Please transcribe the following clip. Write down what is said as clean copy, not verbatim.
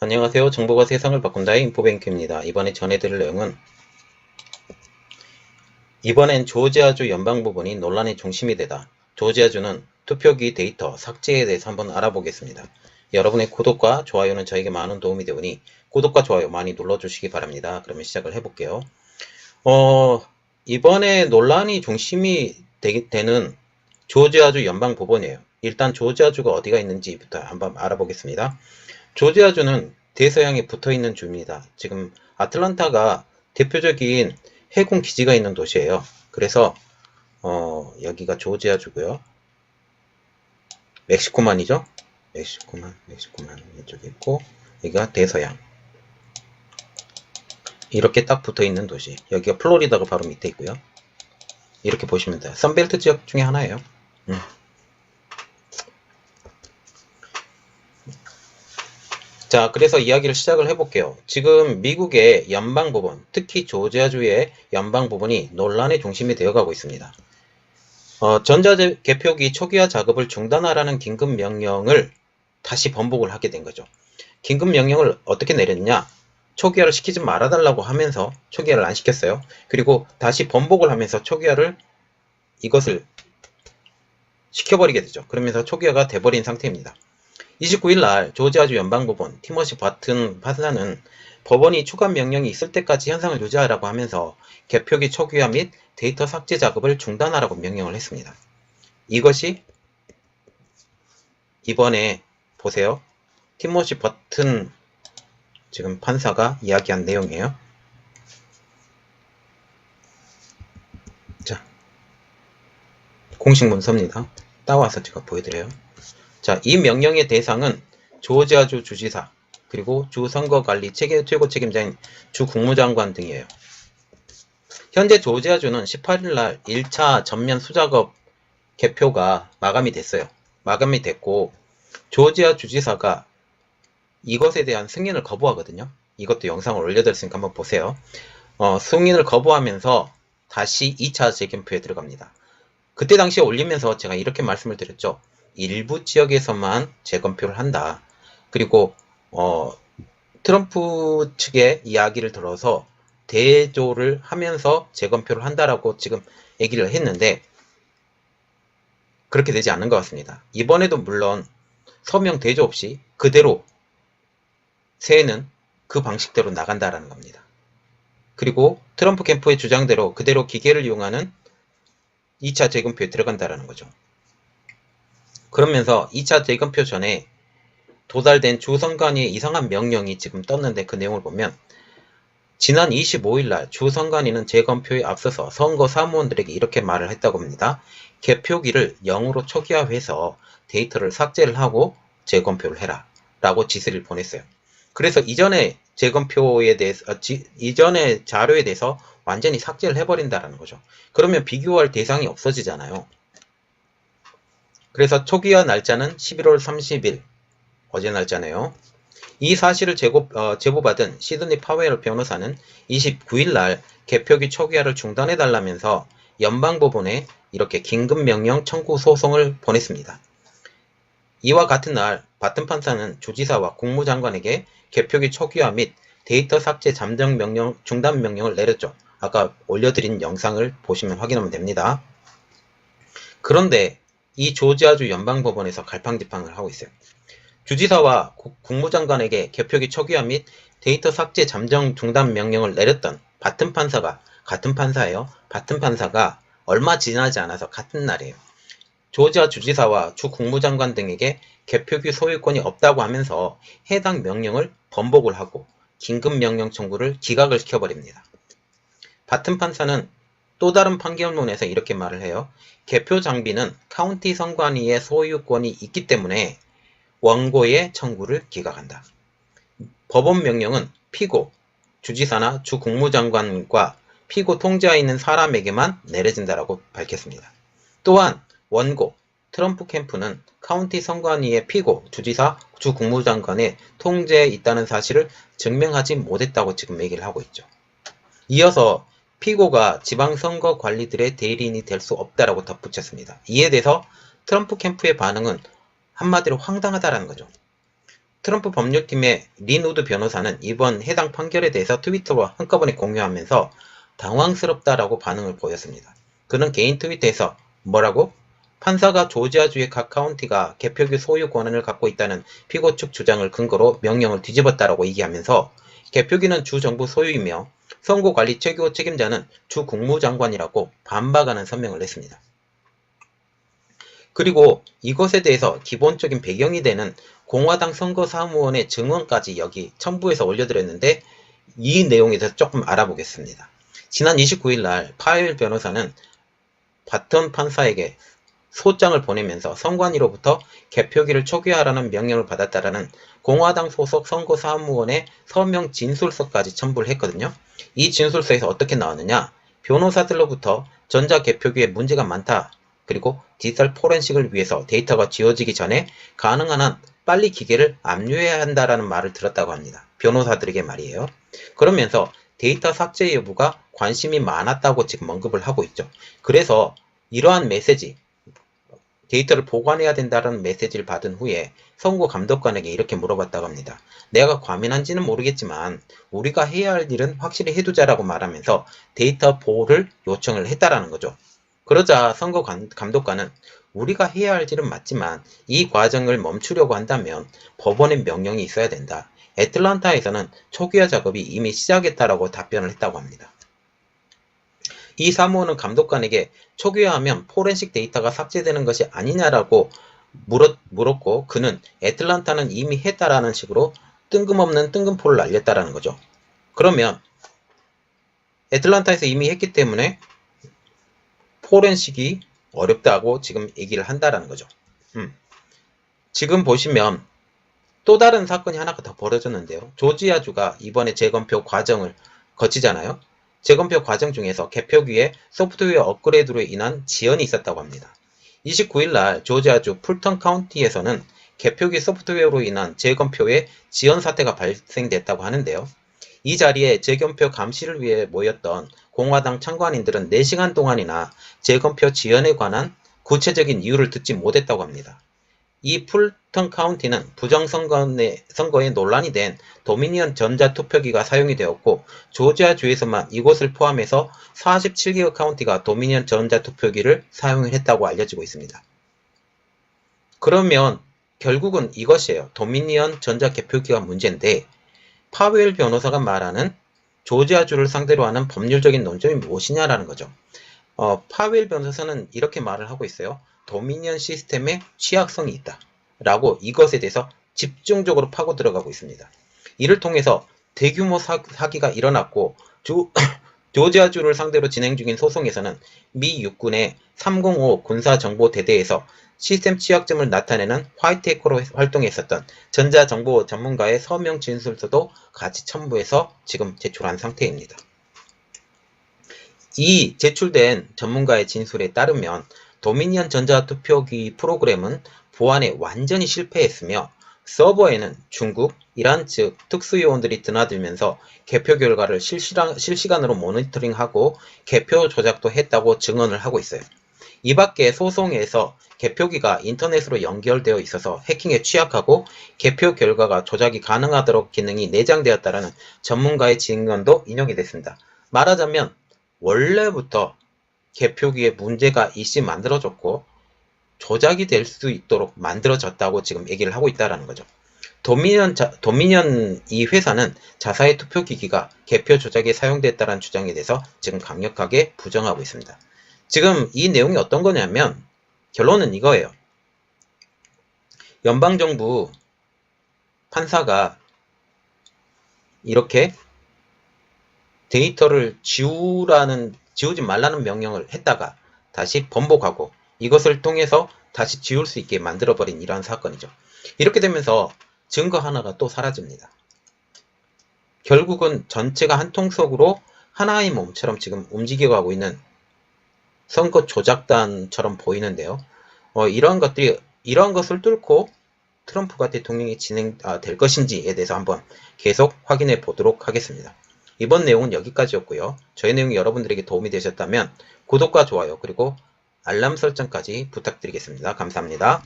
안녕하세요. 정보가 세상을 바꾼다의 인포뱅크입니다. 이번에 전해드릴 내용은 이번엔 조지아주 연방부분이 논란의 중심이 되다. 조지아주는 투표기 데이터 삭제에 대해서 한번 알아보겠습니다. 여러분의 구독과 좋아요는 저에게 많은 도움이 되오니 구독과 좋아요 많이 눌러주시기 바랍니다. 그러면 시작을 해볼게요. 이번에 논란이 중심이 되는 조지아주 연방법원이에요. 일단 조지아주가 어디가 있는지부터 한번 알아보겠습니다. 조지아주는 대서양에 붙어있는 주입니다. 지금 아틀란타가 대표적인 해군 기지가 있는 도시예요. 그래서 여기가 조지아주고요. 멕시코만이죠. 멕시코만 이쪽에 있고 여기가 대서양. 이렇게 딱 붙어있는 도시. 여기가 플로리다가 바로 밑에 있고요. 이렇게 보시면 돼요. 선벨트 지역 중에 하나예요. 자, 그래서 이야기를 시작을 해볼게요. 지금 미국의 연방법원, 특히 조지아주의 연방법원이 논란의 중심이 되어가고 있습니다. 전자개표기 초기화 작업을 중단하라는 긴급명령을 다시 번복을 하게 된 거죠. 긴급명령을 어떻게 내렸냐? 초기화를 시키지 말아달라고 하면서 초기화를 안 시켰어요. 그리고 다시 번복을 하면서 이것을 시켜버리게 되죠. 그러면서 초기화가 돼버린 상태입니다. 29일 날 조지아주 연방법원 티머시 바튼 판사는 법원이 추가 명령이 있을 때까지 현상을 유지하라고 하면서 개표기 초기화 및 데이터 삭제 작업을 중단하라고 명령을 했습니다. 이것이 이번에 보세요. 티머시 바튼 지금 판사가 이야기한 내용이에요. 자, 공식 문서입니다. 따와서 제가 보여드려요. 자, 이 명령의 대상은 조지아주 주지사, 그리고 주 선거관리 최고 책임자인 주 국무장관 등이에요. 현재 조지아주는 18일 날 1차 전면 수작업 개표가 마감이 됐어요. 마감이 됐고 조지아 주지사가 이것에 대한 승인을 거부하거든요. 이것도 영상을 올려드렸으니까 한번 보세요. 승인을 거부하면서 다시 2차 재검표에 들어갑니다. 그때 당시에 올리면서 제가 이렇게 말씀을 드렸죠. 일부 지역에서만 재검표를 한다. 그리고 트럼프 측의 이야기를 들어서 대조를 하면서 재검표를 한다라고 지금 얘기를 했는데 그렇게 되지 않는 것 같습니다. 이번에도 물론 서명 대조 없이 그대로 새해는 그 방식대로 나간다라는 겁니다. 그리고 트럼프 캠프의 주장대로 그대로 기계를 이용하는 2차 재검표에 들어간다라는 거죠. 그러면서 2차 재검표 전에 도달된 주선관위의 이상한 명령이 지금 떴는데 그 내용을 보면 지난 25일 날 주선관위는 재검표에 앞서서 선거 사무원들에게 이렇게 말을 했다고 합니다. 개표기를 0으로 초기화해서 데이터를 삭제를 하고 재검표를 해라 라고 지시를 보냈어요. 그래서 이전의 재검표에 대해서 이전의 자료에 대해서 완전히 삭제를 해버린다라는 거죠. 그러면 비교할 대상이 없어지잖아요. 그래서 초기화 날짜는 11월 30일 어제 날짜네요. 이 사실을 제보받은 시드니 파웰 변호사는 29일 날 개표기 초기화를 중단해달라면서 연방법원에 이렇게 긴급명령 청구 소송을 보냈습니다. 이와 같은 날 바튼 판사는 주지사와 국무장관에게 개표기 초기화 및 데이터 삭제 잠정 명령, 중단 명령을 내렸죠. 아까 올려드린 영상을 보시면 확인하면 됩니다. 그런데 이 조지아주 연방법원에서 갈팡질팡을 하고 있어요. 주지사와 국무장관에게 개표기 초기화 및 데이터 삭제 잠정 중단 명령을 내렸던 바튼 판사가 같은 판사예요. 바튼 판사가 얼마 지나지 않아서 같은 날이에요. 조지아 주지사와 주 국무장관 등에게 개표기 소유권이 없다고 하면서 해당 명령을 번복을 하고 긴급명령 청구를 기각을 시켜버립니다. 바튼 판사는 또 다른 판결문에서 이렇게 말을 해요. 개표 장비는 카운티 선관위의 소유권이 있기 때문에 원고의 청구를 기각한다. 법원 명령은 피고, 주지사나 주 국무장관과 피고 통제하에 있는 사람에게만 내려진다라고 밝혔습니다. 또한 원고, 트럼프 캠프는 카운티 선관위의 피고, 주지사, 주 국무장관의 통제에 있다는 사실을 증명하지 못했다고 지금 얘기를 하고 있죠. 이어서 피고가 지방선거 관리들의 대리인이 될 수 없다라고 덧붙였습니다. 이에 대해서 트럼프 캠프의 반응은 한마디로 황당하다라는 거죠. 트럼프 법률팀의 린 우드 변호사는 이번 해당 판결에 대해서 트위터와 한꺼번에 공유하면서 당황스럽다라고 반응을 보였습니다. 그는 개인 트위터에서 뭐라고? 판사가 조지아주의 각 카운티가 개표기 소유 권한을 갖고 있다는 피고 측 주장을 근거로 명령을 뒤집었다라고 얘기하면서 개표기는 주 정부 소유이며 선거관리 최고 책임자는 주 국무장관이라고 반박하는 선명을 했습니다. 그리고 이것에 대해서 기본적인 배경이 되는 공화당 선거사무원의 증언까지 여기 첨부해서 올려드렸는데 이 내용에 대해서 조금 알아보겠습니다. 지난 29일 날 파웰 변호사는 바턴 판사에게 소장을 보내면서 선관위로부터 개표기를 초기화하라는 명령을 받았다라는 공화당 소속 선거사무원의 서명 진술서까지 첨부를 했거든요. 이 진술서에서 어떻게 나왔느냐? 변호사들로부터 전자개표기에 문제가 많다. 그리고 디지털 포렌식을 위해서 데이터가 지워지기 전에 가능한 한 빨리 기계를 압류해야 한다라는 말을 들었다고 합니다. 변호사들에게 말이에요. 그러면서 데이터 삭제 여부가 관심이 많았다고 지금 언급을 하고 있죠. 그래서 이러한 메시지, 데이터를 보관해야 된다는 메시지를 받은 후에 선거감독관에게 이렇게 물어봤다고 합니다. 내가 과민한지는 모르겠지만 우리가 해야 할 일은 확실히 해두자라고 말하면서 데이터 보호를 요청을 했다라는 거죠. 그러자 선거감독관은 우리가 해야 할 일은 맞지만 이 과정을 멈추려고 한다면 법원의 명령이 있어야 된다. 애틀란타에서는 초기화 작업이 이미 시작했다라고 답변을 했다고 합니다. 이 사무원은 감독관에게 초기화하면 포렌식 데이터가 삭제되는 것이 아니냐라고 물었고 그는 애틀란타는 이미 했다라는 식으로 뜬금없는 뜬금포를 날렸다라는 거죠. 그러면 애틀란타에서 이미 했기 때문에 포렌식이 어렵다고 지금 얘기를 한다라는 거죠. 지금 보시면 또 다른 사건이 하나가 더 벌어졌는데요. 조지아주가 이번에 재검표 과정을 거치잖아요. 재검표 과정 중에서 개표기에 소프트웨어 업그레이드로 인한 지연이 있었다고 합니다. 29일 날 조지아주 풀턴 카운티에서는 개표기 소프트웨어로 인한 재검표에 지연 사태가 발생됐다고 하는데요. 이 자리에 재검표 감시를 위해 모였던 공화당 참관인들은 4시간 동안이나 재검표 지연에 관한 구체적인 이유를 듣지 못했다고 합니다. 이 풀턴 카운티는 부정선거에 논란이 된 도미니언 전자투표기가 사용이 되었고 조지아주에서만 이곳을 포함해서 47개의 카운티가 도미니언 전자투표기를 사용했다고 알려지고 있습니다. 그러면 결국은 이것이에요. 도미니언 전자개표기가 문제인데 파웰 변호사가 말하는 조지아주를 상대로 하는 법률적인 논점이 무엇이냐라는 거죠. 파웰 변호사는 이렇게 말을 하고 있어요. 도미니언 시스템에 취약성이 있다. 라고 이것에 대해서 집중적으로 파고 들어가고 있습니다. 이를 통해서 대규모 사기가 일어났고 조지아주를 상대로 진행 중인 소송에서는 미 육군의 305 군사정보대대에서 시스템 취약점을 나타내는 화이트 해커로 활동했었던 전자정보 전문가의 서명 진술서도 같이 첨부해서 지금 제출한 상태입니다. 이 제출된 전문가의 진술에 따르면 도미니언 전자투표기 프로그램은 보안에 완전히 실패했으며 서버에는 중국, 이란 측 특수요원들이 드나들면서 개표 결과를 실시간으로 모니터링하고 개표 조작도 했다고 증언을 하고 있어요. 이 밖에 소송에서 개표기가 인터넷으로 연결되어 있어서 해킹에 취약하고 개표 결과가 조작이 가능하도록 기능이 내장되었다는 전문가의 증언도 인용이 됐습니다. 말하자면 원래부터 개표기에 문제가 있이 만들어졌고 조작이 될 수 있도록 만들어졌다고 지금 얘기를 하고 있다는 거죠. 도미니언 이 회사는 자사의 투표기기가 개표 조작에 사용됐다는 주장에 대해서 지금 강력하게 부정하고 있습니다. 지금 이 내용이 어떤 거냐면 결론은 이거예요. 연방정부 판사가 이렇게 데이터를 지우지 말라는 명령을 했다가 다시 번복하고 이것을 통해서 다시 지울 수 있게 만들어버린 이러한 사건이죠. 이렇게 되면서 증거 하나가 또 사라집니다. 결국은 전체가 한 통속으로 하나의 몸처럼 지금 움직여가고 있는 선거 조작단처럼 보이는데요. 이러한 것을 뚫고 트럼프가 대통령이 진행될 것인지에 대해서 한번 계속 확인해 보도록 하겠습니다. 이번 내용은 여기까지였고요. 저희 내용이 여러분들에게 도움이 되셨다면 구독과 좋아요 그리고 알람 설정까지 부탁드리겠습니다. 감사합니다.